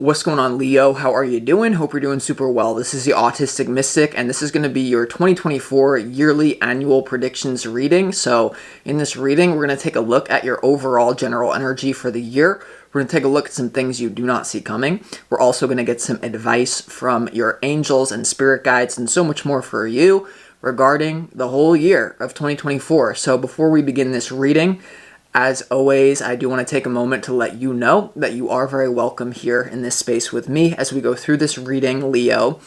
What's going on, Leo? How are you doing? Hope you're doing super well. This is the Autistic Mystic, and this is going to be your 2024 yearly annual predictions reading. So in this reading, we're going to take a look at your overall general energy for the year. We're going to take a look at some things you do not see coming. We're also going to get some advice from your angels and spirit guides and so much more for you regarding the whole year of 2024. So before we begin this reading, as always, I do want to take a moment to let you know that you are very welcome here in this space with me as we go through this reading, Leo.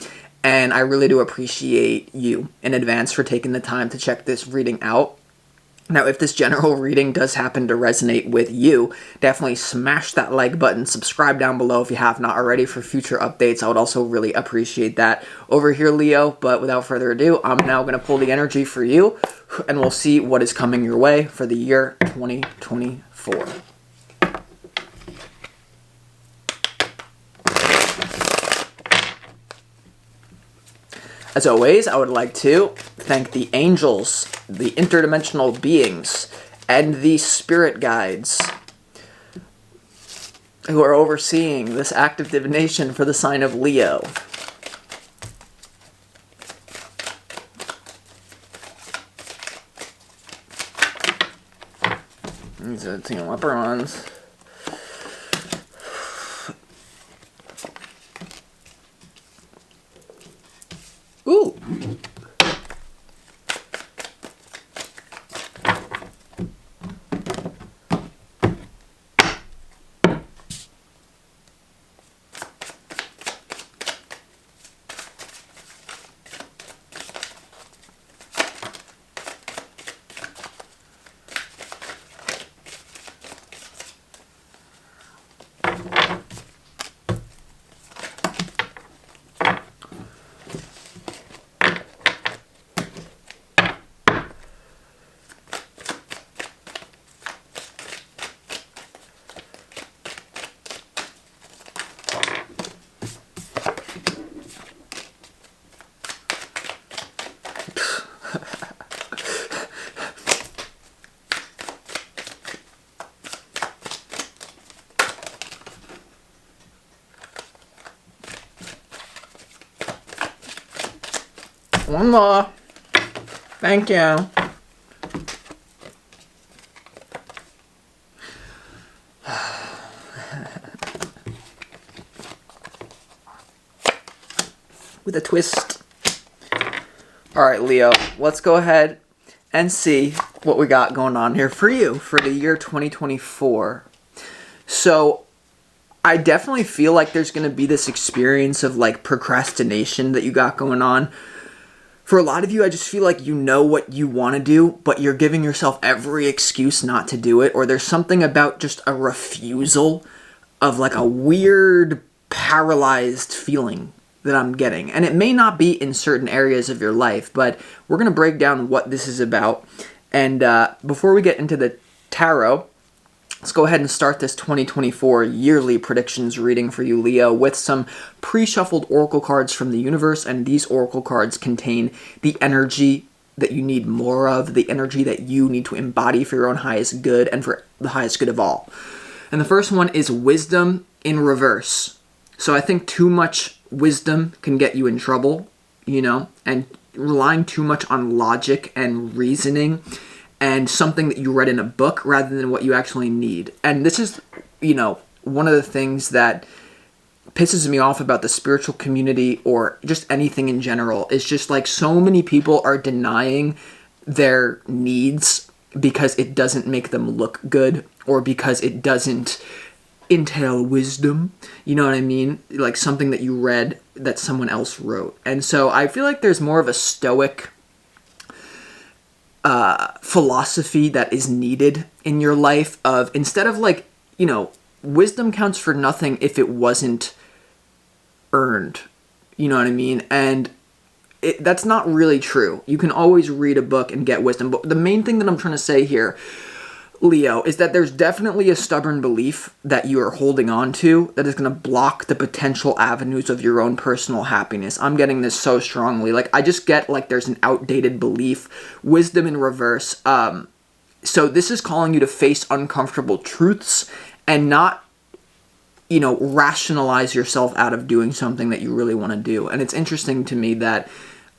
And I really do appreciate you in advance for taking the time to check this reading out. Now, if this general reading does happen to resonate with you, definitely smash that like button, subscribe down below if you have not already for future updates. I would also really appreciate that over here, Leo. But without further ado, I'm now going to pull the energy for you, and we'll see what is coming your way for the year 2024. As always, I would like to thank the angels, the interdimensional beings, and the spirit guides who are overseeing this act of divination for the sign of Leo. These are the leprons. Ooh! One more. Thank you. With a twist. Alright, Leo, let's go ahead and see what we got going on here for you for the year 2024. So, I definitely feel like there's going to be this experience of like procrastination that you got going on. For a lot of you, I just feel like you know what you want to do, but you're giving yourself every excuse not to do it, or there's something about just a refusal of like a weird paralyzed feeling that I'm getting. And it may not be in certain areas of your life, but we're going to break down what this is about. And before we get into the tarot, let's go ahead and start this 2024 yearly predictions reading for you, Leo, with some pre-shuffled oracle cards from the universe, and these oracle cards contain the energy that you need more of, the energy that you need to embody for your own highest good and for the highest good of all. And the first one is wisdom in reverse. So I think too much wisdom can get you in trouble, and relying too much on logic and reasoning and something that you read in a book rather than what you actually need. And this is, one of the things that pisses me off about the spiritual community or just anything in general is just like so many people are denying their needs because it doesn't make them look good or because it doesn't entail wisdom. You know what I mean? Like something that you read that someone else wrote. And so I feel like there's more of a stoic philosophy that is needed in your life of, instead of like, wisdom counts for nothing if it wasn't earned. You know what I mean? And that's not really true. You can always read a book and get wisdom. But the main thing that I'm trying to say here, Leo, is that there's definitely a stubborn belief that you are holding on to that is going to block the potential avenues of your own personal happiness. I'm getting this so strongly. Like, I just get like there's an outdated belief. Wisdom in reverse. So this is calling you to face uncomfortable truths and not rationalize yourself out of doing something that you really want to do. And it's interesting to me that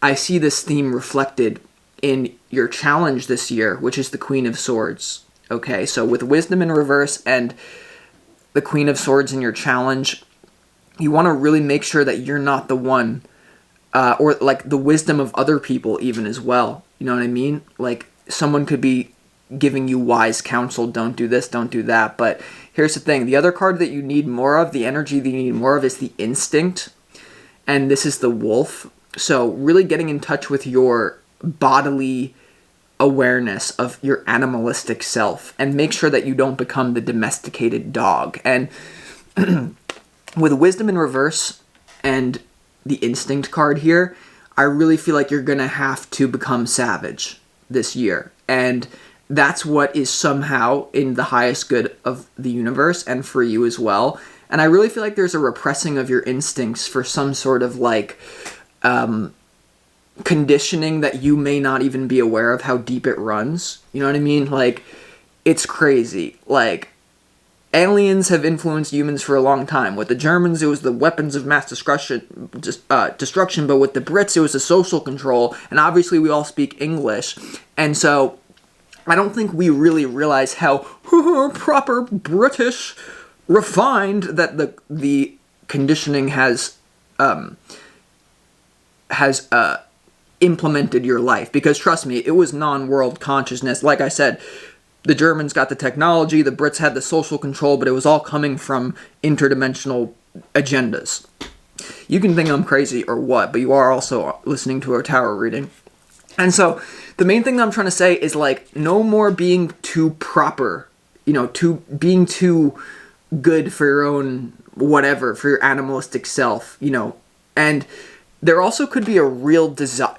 I see this theme reflected in your challenge this year, which is the Queen of Swords. Okay, so with wisdom in reverse and the Queen of Swords in your challenge, you want to really make sure that you're not the one, or like the wisdom of other people even as well. You know what I mean? Like someone could be giving you wise counsel, don't do this, don't do that. But here's the thing, the other card that you need more of, the energy that you need more of, is the instinct. And this is the wolf. So really getting in touch with your bodily awareness of your animalistic self, and make sure that you don't become the domesticated dog. And with wisdom in reverse and the instinct card here, I really feel like you're going to have to become savage this year. And that's what is somehow in the highest good of the universe and for you as well. And I really feel like there's a repressing of your instincts for some sort of like conditioning that you may not even be aware of how deep it runs. You know what I mean? Like, it's crazy. Like, aliens have influenced humans for a long time. With the Germans, it was the weapons of mass destruction, but with the Brits, it was the social control. And obviously, we all speak English. And so, I don't think we really realize how proper British refined that the conditioning has implemented your life. Because trust me, it was non-world consciousness. Like I said, the Germans got the technology, the Brits had the social control, but it was all coming from interdimensional agendas. You can think I'm crazy or what, but you are also listening to a tarot reading. And so the main thing that I'm trying to say is, like, no more being too proper, being too good for your own whatever, for your animalistic self, and there also could be a real desire,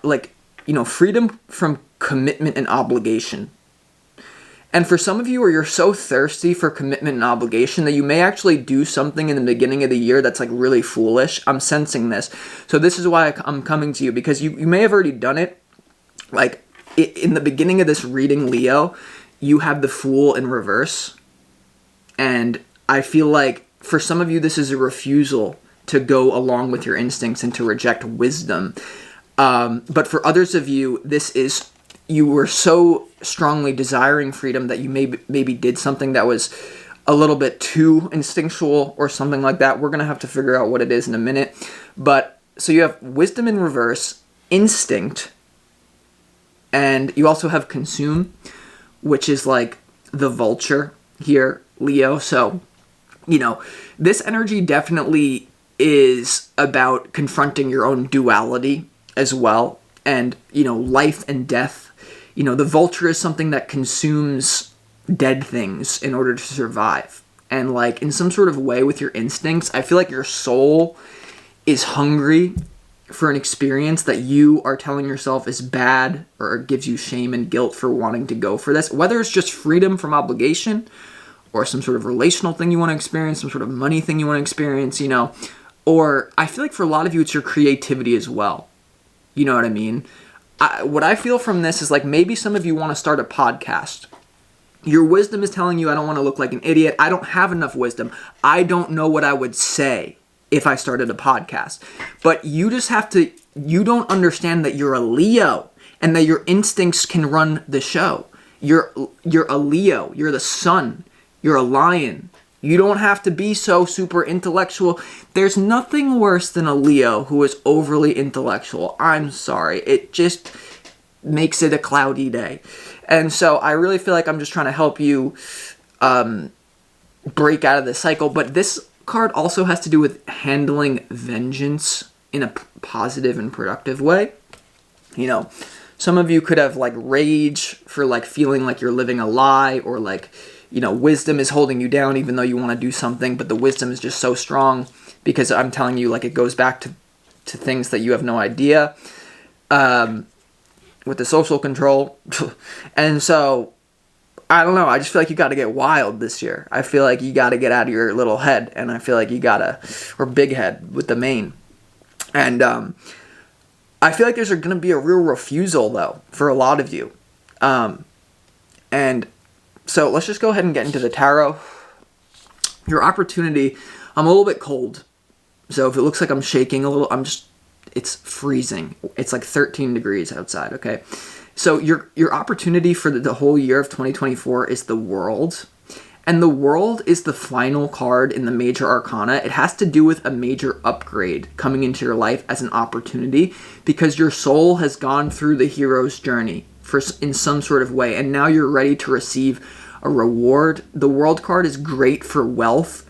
freedom from commitment and obligation. And for some of you, where you're so thirsty for commitment and obligation that you may actually do something in the beginning of the year that's like really foolish. I'm sensing this. So this is why I'm coming to you, because you may have already done it. Like, in the beginning of this reading, Leo, you have the Fool in reverse. And I feel like for some of you, this is a refusal to go along with your instincts and to reject wisdom. But for others of you, this is, you were so strongly desiring freedom that you maybe did something that was a little bit too instinctual or something like that. We're going to have to figure out what it is in a minute. But so you have wisdom in reverse, instinct, and you also have consume, which is like the vulture here, Leo. So, this energy definitely is about confronting your own duality as well. And, life and death. The vulture is something that consumes dead things in order to survive. And, like, in some sort of way with your instincts, I feel like your soul is hungry for an experience that you are telling yourself is bad or gives you shame and guilt for wanting to go for this. Whether it's just freedom from obligation or some sort of relational thing you want to experience, some sort of money thing you want to experience, Or I feel like for a lot of you, it's your creativity as well. You know what I mean? What I feel from this is like maybe some of you want to start a podcast. Your wisdom is telling you, I don't want to look like an idiot. I don't have enough wisdom. I don't know what I would say if I started a podcast. But you just have to, you don't understand that you're a Leo and that your instincts can run the show. You're a Leo. You're the sun. You're a lion. You don't have to be so super intellectual. There's nothing worse than a Leo who is overly intellectual. I'm sorry. It just makes it a cloudy day. And so I really feel like I'm just trying to help you break out of this cycle. But this card also has to do with handling vengeance in a positive and productive way. Some of you could have like rage for like feeling like you're living a lie, or like, wisdom is holding you down even though you want to do something, but the wisdom is just so strong because I'm telling you, like, it goes back to things that you have no idea with the social control. And so, I don't know, I just feel like you got to get wild this year. I feel like you got to get out of your little head, and I feel like you got to, or big head with the mane. And I feel like there's going to be a real refusal, though, for a lot of you. And so let's just go ahead and get into the tarot. Your opportunity I'm a little bit cold. So if it looks like I'm shaking a little, it's freezing. It's like 13 degrees outside, okay? So your opportunity for the whole year of 2024 is the World. And the World is the final card in the Major Arcana. It has to do with a major upgrade coming into your life as an opportunity because your soul has gone through the hero's journey in some sort of way, and now you're ready to receive a reward. The World card is great for wealth,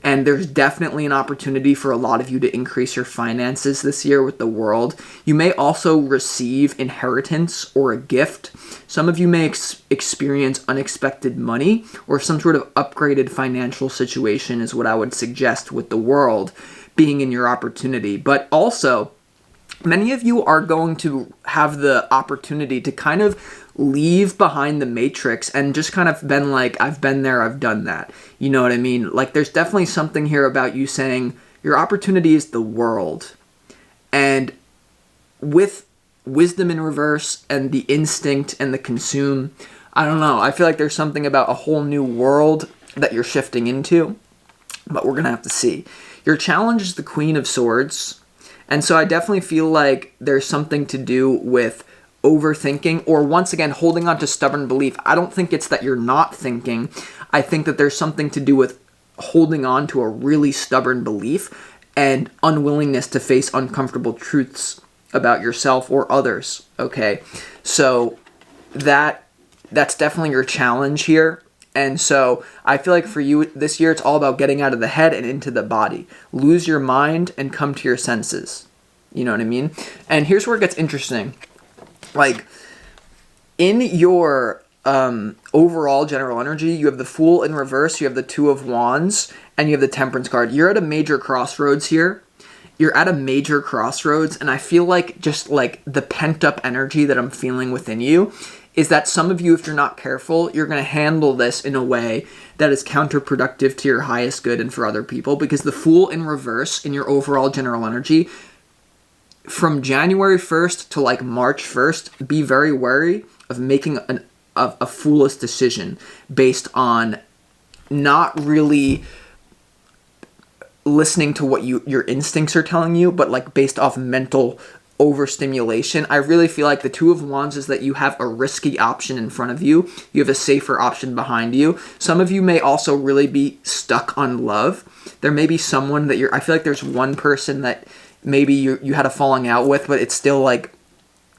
and there's definitely an opportunity for a lot of you to increase your finances this year with the World. You may also receive inheritance or a gift. Some of you may experience unexpected money or some sort of upgraded financial situation is what I would suggest with the World being in your opportunity. But also, many of you are going to have the opportunity to kind of leave behind the matrix and just kind of been like, I've been there, I've done that. You know what I mean? Like, there's definitely something here about you saying your opportunity is the World. And with wisdom in reverse and the instinct and the consume, I don't know. I feel like there's something about a whole new world that you're shifting into, but we're going to have to see. Your challenge is the Queen of Swords. And so I definitely feel like there's something to do with overthinking or, once again, holding on to stubborn belief. I don't think it's that you're not thinking. I think that there's something to do with holding on to a really stubborn belief and unwillingness to face uncomfortable truths about yourself or others, okay? So that's definitely your challenge here. And so I feel like for you this year, it's all about getting out of the head and into the body. Lose your mind and come to your senses. You know what I mean? And here's where it gets interesting. Like, in your overall general energy, you have the Fool in reverse, you have the Two of Wands, and you have the Temperance card. You're at a major crossroads here. You're at a major crossroads, and I feel like just like the pent-up energy that I'm feeling within you is that some of you, if you're not careful, you're going to handle this in a way that is counterproductive to your highest good and for other people, because the Fool in reverse in your overall general energy, from January 1st to like March 1st, be very wary of making a foolish decision based on not really listening to what your instincts are telling you, but like based off mental overstimulation. I really feel like the Two of Wands is that you have a risky option in front of you. You have a safer option behind you. Some of you may also really be stuck on love. There may be someone that I feel like there's one person that maybe you had a falling out with, but it's still like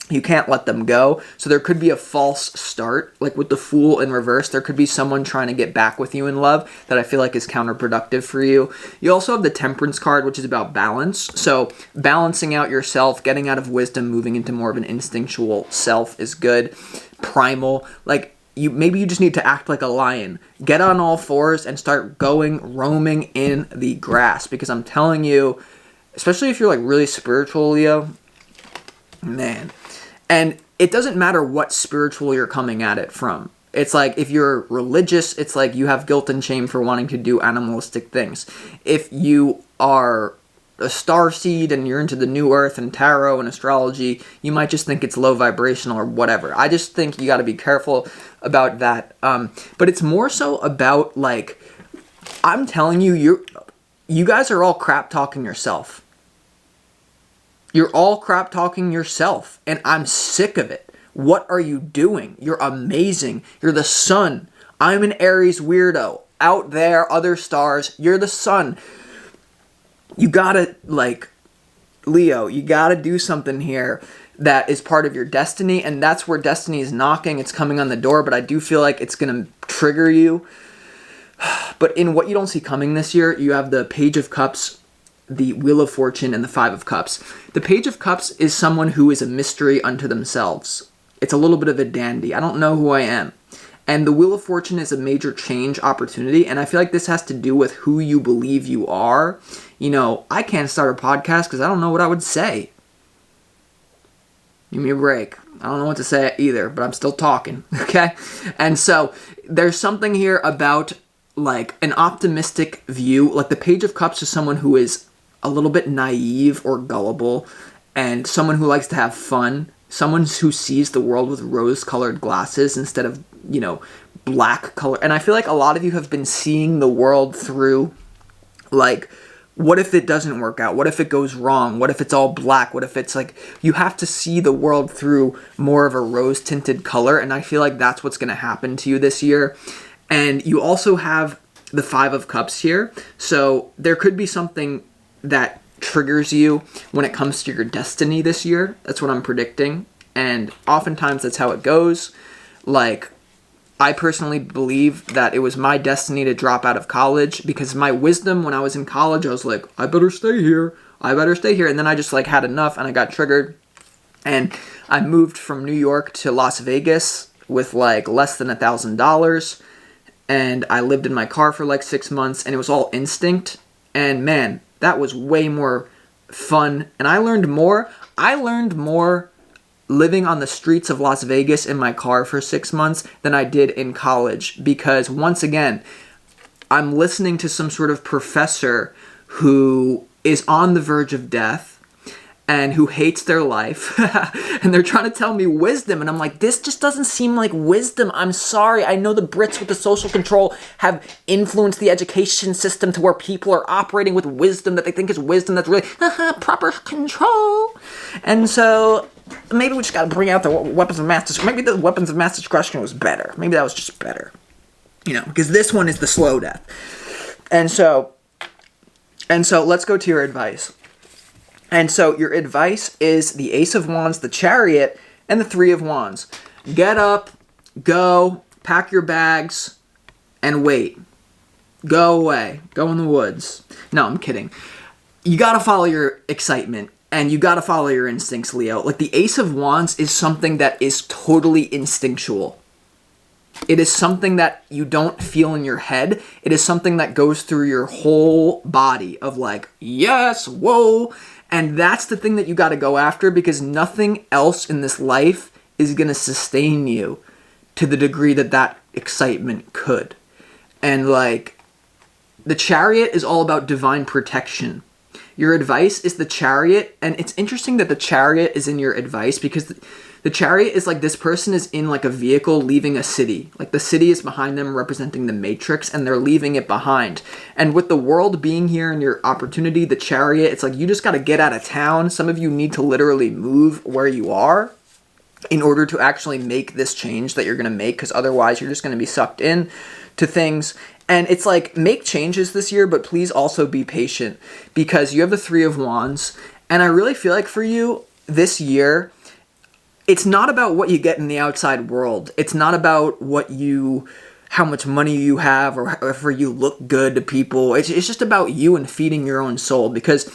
you can't let them go. So there could be a false start. Like with the Fool in reverse, there could be someone trying to get back with you in love that I feel like is counterproductive for you. You also have the Temperance card, which is about balance. So balancing out yourself, getting out of wisdom, moving into more of an instinctual self is good. Primal, like maybe you just need to act like a lion. Get on all fours and start roaming in the grass. Because I'm telling you, especially if you're like really spiritual, Leo, man. And it doesn't matter what spiritual you're coming at it from. It's like if you're religious, it's like you have guilt and shame for wanting to do animalistic things. If you are a starseed and you're into the new earth and tarot and astrology, you might just think it's low vibrational or whatever. I just think you got to be careful about that. But it's more so about like, I'm telling you, you guys are all crap talking yourself. You're all crap talking yourself, and I'm sick of it. What are you doing? You're amazing. You're the sun. I'm an Aries weirdo. Out there, other stars, you're the sun. You gotta, like, Leo, you gotta do something here that is part of your destiny, and that's where destiny is knocking. It's coming on the door, but I do feel like it's gonna trigger you. But in what you don't see coming this year, you have the Page of Cups, the Wheel of Fortune, and the Five of Cups. The Page of Cups is someone who is a mystery unto themselves. It's a little bit of a dandy. I don't know who I am. And the Wheel of Fortune is a major change opportunity, and I feel like this has to do with who you believe you are. You know, I can't start a podcast because I don't know what I would say. Give me a break. I don't know what to say either, but I'm still talking, okay? And so there's something here about like an optimistic view. Like the Page of Cups is someone who is a little bit naive or gullible, and someone who likes to have fun, someone who sees the world with rose-colored glasses instead of, black color. And I feel like a lot of you have been seeing the world through Like, what if it doesn't work out? What if it goes wrong? What if it's all black? What if it's like, you have to see the world through more of a rose tinted color. And I feel like that's what's going to happen to you this year. And you also have the Five of Cups here. So there could be something that triggers you when it comes to your destiny this year. That's what I'm predicting. And oftentimes that's how it goes. Like, I personally believe that it was my destiny to drop out of college because my wisdom when I was in college, I was like, I better stay here. I better stay here. And then I just like had enough and I got triggered. And I moved from New York to Las Vegas with like less than $1,000. And I lived in my car for like 6 months and it was all instinct. And man, that was way more fun. And I learned more. I learned more living on the streets of Las Vegas in my car for 6 months than I did in college. Because once again, I'm listening to some sort of professor who is on the verge of death and who hates their life. And they're trying to tell me wisdom. And I'm like, this just doesn't seem like wisdom. I'm sorry. I know the Brits with the social control have influenced the education system to where people are operating with wisdom that they think is wisdom that's really proper control. And so maybe we just got to bring out the weapons of mass destruction. Maybe the weapons of mass destruction was better. Maybe that was just better. You know, because this one is the slow death. And so let's go to your advice. And so your advice is the Ace of Wands, the Chariot, and the Three of Wands. Get up, go, pack your bags, and wait. Go away. Go in the woods. No, I'm kidding. You gotta follow your excitement, and you gotta follow your instincts, Leo. Like, the Ace of Wands is something that is totally instinctual. It is something that you don't feel in your head. It is something that goes through your whole body of like, yes, whoa. And that's the thing that you got to go after because nothing else in this life is going to sustain you to the degree that that excitement could. And like, the Chariot is all about divine protection. Your advice is the Chariot. And it's interesting that the Chariot is in your advice because the Chariot is like this person is in like a vehicle leaving a city. Like the city is behind them representing the Matrix and they're leaving it behind. And with the world being here and your opportunity, the Chariot, it's like you just got to get out of town. Some of you need to literally move where you are in order to actually make this change that you're going to make because otherwise you're just going to be sucked in to things. And it's like, make changes this year, but please also be patient because you have the Three of Wands. And I really feel like for you this year, it's not about what you get in the outside world. It's not about how much money you have or if you look good to people. It's just about you and feeding your own soul because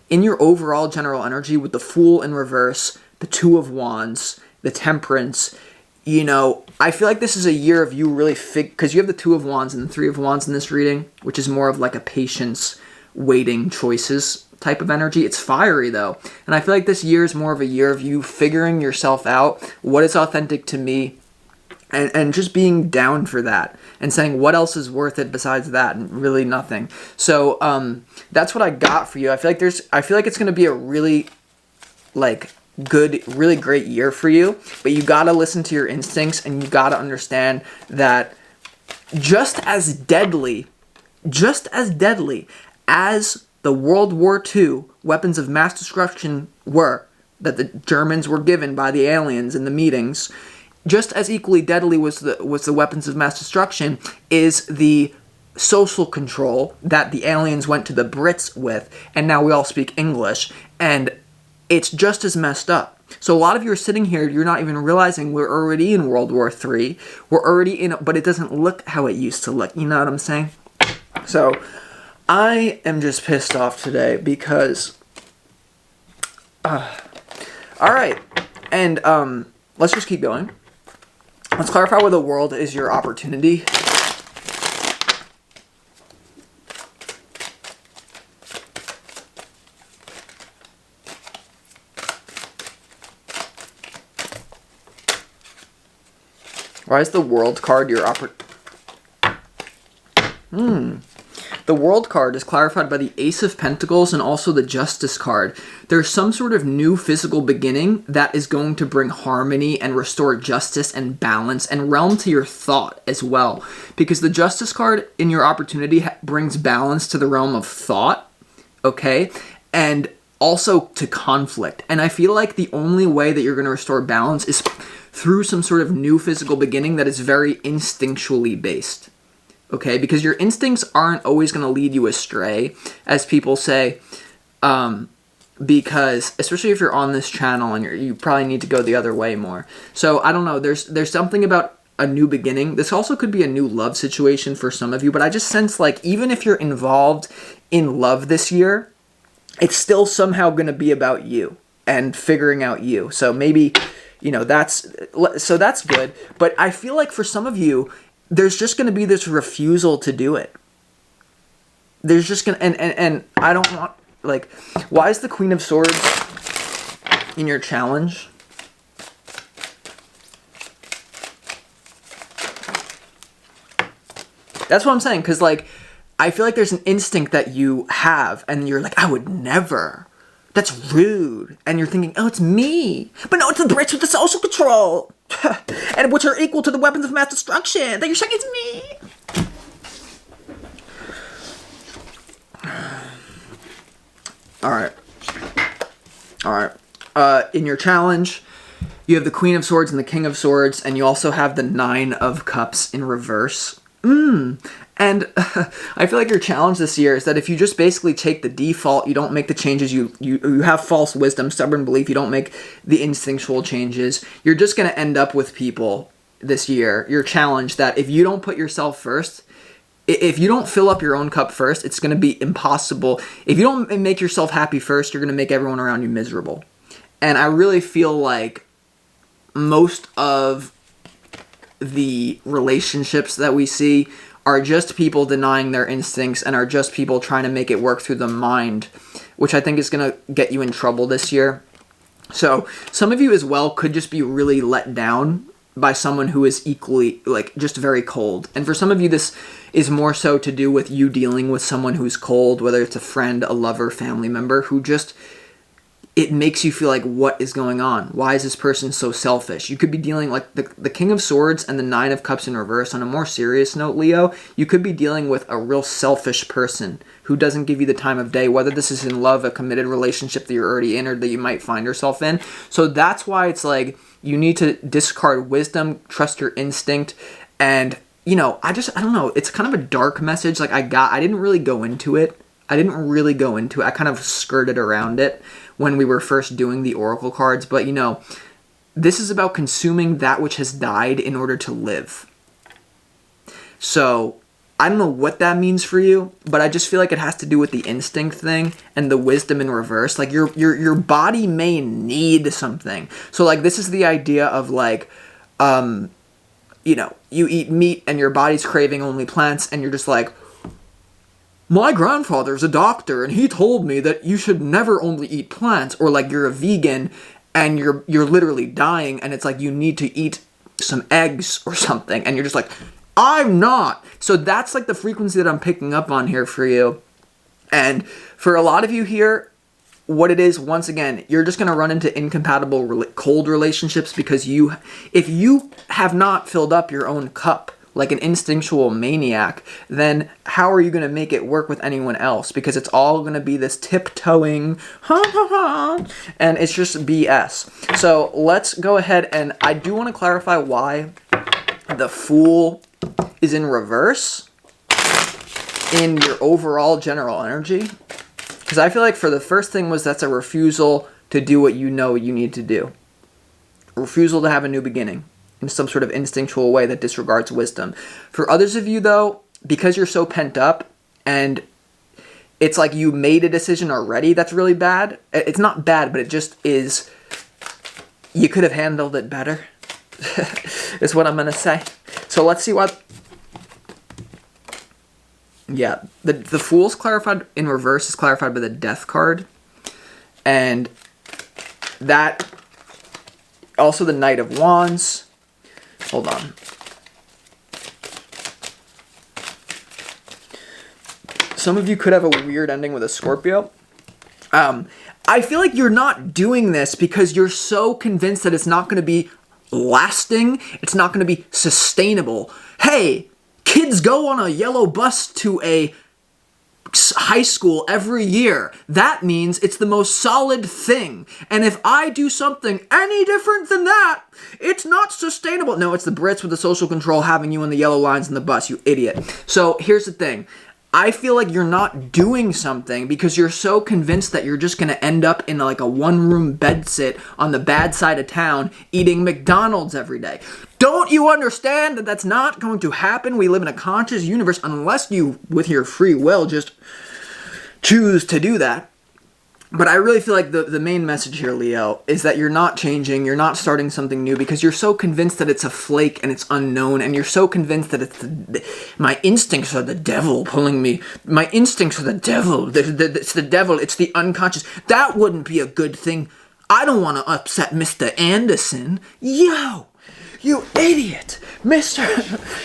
in your overall general energy with the Fool in reverse, the Two of Wands, the Temperance, you know, I feel like this is a year of you really because you have the Two of Wands and the Three of Wands in this reading, which is more of like a patience, waiting choices type of energy. It's fiery though. And I feel like this year is more of a year of you figuring yourself out, what is authentic to me, and just being down for that and saying what else is worth it besides that, and really nothing. So that's what I got for you. I feel like it's going to be a really like good, really great year for you, but you got to listen to your instincts and you got to understand that just as deadly as the World War II weapons of mass destruction were, that the Germans were given by the aliens in the meetings, just as equally deadly was the weapons of mass destruction is the social control that the aliens went to the Brits with, and now we all speak English, and it's just as messed up. So a lot of you are sitting here, you're not even realizing we're already in World War III. We're already in it, but it doesn't look how it used to look. You know what I'm saying? So I am just pissed off today because, all right, and let's just keep going. Let's clarify where the world is your opportunity. Why is the world card your opportunity? The World card is clarified by the Ace of Pentacles and also the Justice card. There's some sort of new physical beginning that is going to bring harmony and restore justice and balance and realm to your thought as well. Because the Justice card in your opportunity brings balance to the realm of thought, okay? And also to conflict. And I feel like the only way that you're going to restore balance is through some sort of new physical beginning that is very instinctually based. Okay? Because your instincts aren't always going to lead you astray, as people say, because especially if you're on this channel and you probably need to go the other way more. So I don't know, there's something about a new beginning. This also could be a new love situation for some of you, but I just sense like even if you're involved in love this year, it's still somehow going to be about you and figuring out you. So maybe, you know, that's good. But I feel like for some of you, there's just going to be this refusal to do it. There's just going to, and I don't want, like, why is the Queen of Swords in your challenge? That's what I'm saying, because, like, I feel like there's an instinct that you have, and you're like, I would never. That's rude. And you're thinking, oh, it's me. But no, it's the Brits with the social control. And which are equal to the weapons of mass destruction. That you're saying it's me. Alright. In your challenge, you have the Queen of Swords and the King of Swords, and you also have the Nine of Cups in reverse. And I feel like your challenge this year is that if you just basically take the default, you don't make the changes, you have false wisdom, stubborn belief, you don't make the instinctual changes, you're just going to end up with people this year, your challenge, that if you don't put yourself first, if you don't fill up your own cup first, it's going to be impossible. If you don't make yourself happy first, you're going to make everyone around you miserable. And I really feel like most of the relationships that we see are just people denying their instincts and are just people trying to make it work through the mind, which I think is going to get you in trouble this year. So some of you as well could just be really let down by someone who is equally, like, just very cold. And for some of you, this is more so to do with you dealing with someone who's cold, whether it's a friend, a lover, family member, who just, it makes you feel like, what is going on? Why is this person so selfish? You could be dealing, like, the King of Swords and the Nine of Cups in reverse. On a more serious note, Leo, you could be dealing with a real selfish person who doesn't give you the time of day, whether this is in love, a committed relationship that you're already in, or that you might find yourself in. So that's why it's like, you need to discard wisdom, trust your instinct, and, you know, I don't know, it's kind of a dark message. Like, I didn't really go into it. I kind of skirted around it when we were first doing the oracle cards, but, you know, this is about consuming that which has died in order to live. So I don't know what that means for you, but I just feel like it has to do with the instinct thing and the wisdom in reverse. Like, your body may need something. So, like, this is the idea of, like, you know, you eat meat and your body's craving only plants, and you're just like, my grandfather's a doctor and he told me that you should never only eat plants. Or, like, you're a vegan and you're literally dying, and it's like you need to eat some eggs or something, and you're just like, I'm not. So that's, like, the frequency that I'm picking up on here for you. And for a lot of you here, what it is, once again, you're just going to run into incompatible cold relationships, because if you have not filled up your own cup like an instinctual maniac, then how are you going to make it work with anyone else? Because it's all going to be this tiptoeing, and it's just BS. So let's go ahead, and I do want to clarify why the Fool is in reverse in your overall general energy. Because I feel like for the first thing that's a refusal to do what you know you need to do. A refusal to have a new beginning in some sort of instinctual way that disregards wisdom. For others of you, though, because you're so pent up and it's like you made a decision already that's really bad. It's not bad, but it just is, you could have handled it better, is what I'm going to say. So let's see what... Yeah, the Fool's clarified in reverse is clarified by the Death card. And that... Also the Knight of Wands. Hold on. some of you could have a weird ending with a Scorpio. I feel like you're not doing this because you're so convinced that it's not going to be lasting, it's not going to be sustainable. Hey, kids go on a yellow bus to a high school every year. That means it's the most solid thing. And if I do something any different than that, it's not sustainable. No, it's the Brits with the social control having you in the yellow lines in the bus, you idiot. So here's the thing. I feel like you're not doing something because you're so convinced that you're just going to end up in like a one-room bedsit on the bad side of town eating McDonald's every day. Don't you understand that that's not going to happen? We live in a conscious universe unless you, with your free will, just choose to do that. But I really feel like the main message here, Leo, is that you're not changing, you're not starting something new because you're so convinced that it's a flake and it's unknown, and you're so convinced that my instincts are the devil pulling me. My instincts are the devil. It's the devil. It's the unconscious. That wouldn't be a good thing. I don't want to upset Mr. Anderson. Yo, you idiot, Mr.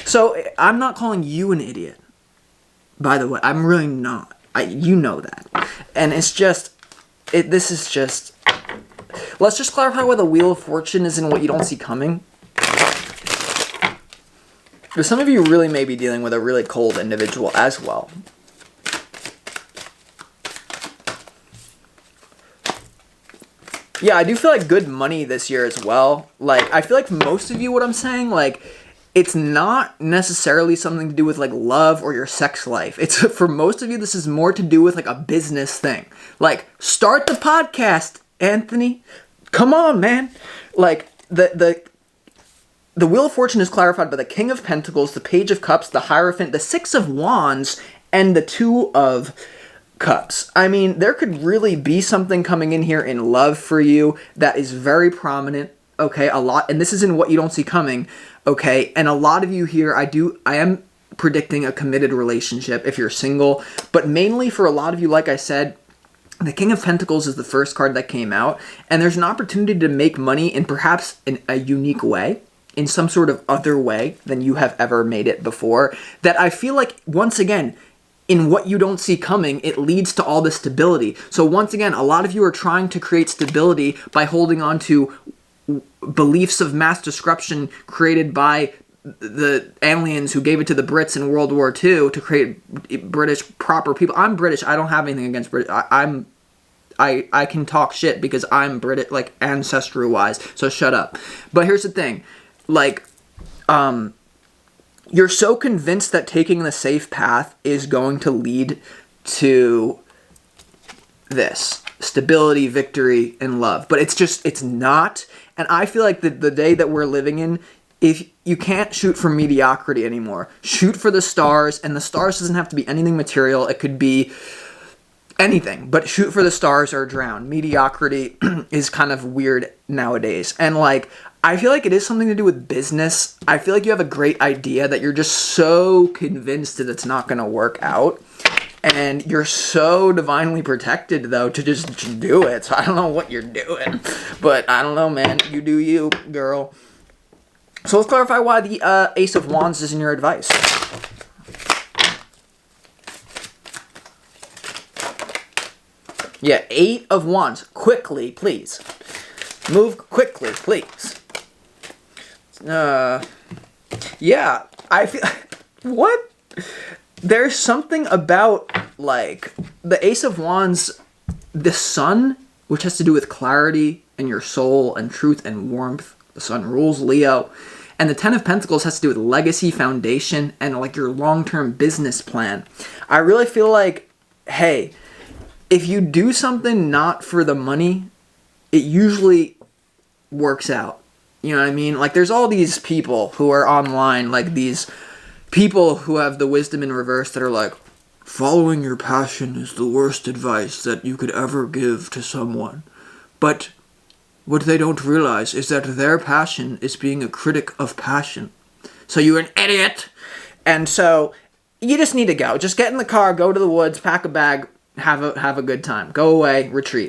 So I'm not calling you an idiot, by the way. I'm really not. You know that. And it's just... This is just... Let's just clarify why the Wheel of Fortune is in what you don't see coming. Because some of you really may be dealing with a really cold individual as well. Yeah, I do feel like good money this year as well. Like, I feel like most of you, what I'm saying, like... It's not necessarily something to do with, like, love or your sex life. It's, for most of you, this is more to do with, like, a business thing. Like, start the podcast, Anthony. Come on, man. Like, the Wheel of Fortune is clarified by the King of Pentacles, the Page of Cups, the Hierophant, the Six of Wands, and the Two of Cups. I mean, there could really be something coming in here in love for you that is very prominent. Okay, a lot, and this is in what you don't see coming, okay, and a lot of you here, I am predicting a committed relationship if you're single, but mainly for a lot of you, like I said, the King of Pentacles is the first card that came out, and there's an opportunity to make money in perhaps in a unique way, in some sort of other way than you have ever made it before, that I feel like, once again, in what you don't see coming, it leads to all this stability. So once again, a lot of you are trying to create stability by holding on to beliefs of mass destruction created by the aliens who gave it to the Brits in World War II to create British proper people. I'm British. I don't have anything against British. I can talk shit because I'm British, like, ancestry-wise, so shut up. But here's the thing. Like, you're so convinced that taking the safe path is going to lead to this. Stability, victory, and love. But it's not. And I feel like the day that we're living in, if you can't shoot for mediocrity anymore, shoot for the stars, and the stars doesn't have to be anything material. It could be anything, but shoot for the stars or drown. Mediocrity is kind of weird nowadays. And like, I feel like it is something to do with business. I feel like you have a great idea that you're just so convinced that it's not going to work out. And you're so divinely protected, though, to just do it. So I don't know what you're doing. But I don't know, man. You do you, girl. So let's clarify why the Ace of Wands is in your advice. Yeah, 8 of Wands. Quickly, please. Move quickly, please. Yeah, I feel... What? There's something about, like, the Ace of Wands, the Sun, which has to do with clarity and your soul and truth and warmth. The Sun rules Leo. And the Ten of Pentacles has to do with legacy, foundation, and, like, your long-term business plan. I really feel like, hey, if you do something not for the money, it usually works out. You know what I mean? Like, there's all these people who are online, like, these... people who have the wisdom in reverse that are like, following your passion is the worst advice that you could ever give to someone. But what they don't realize is that their passion is being a critic of passion. So you're an idiot. And so you just need to go. Just get in the car, go to the woods, pack a bag, have a good time. Go away, retreat.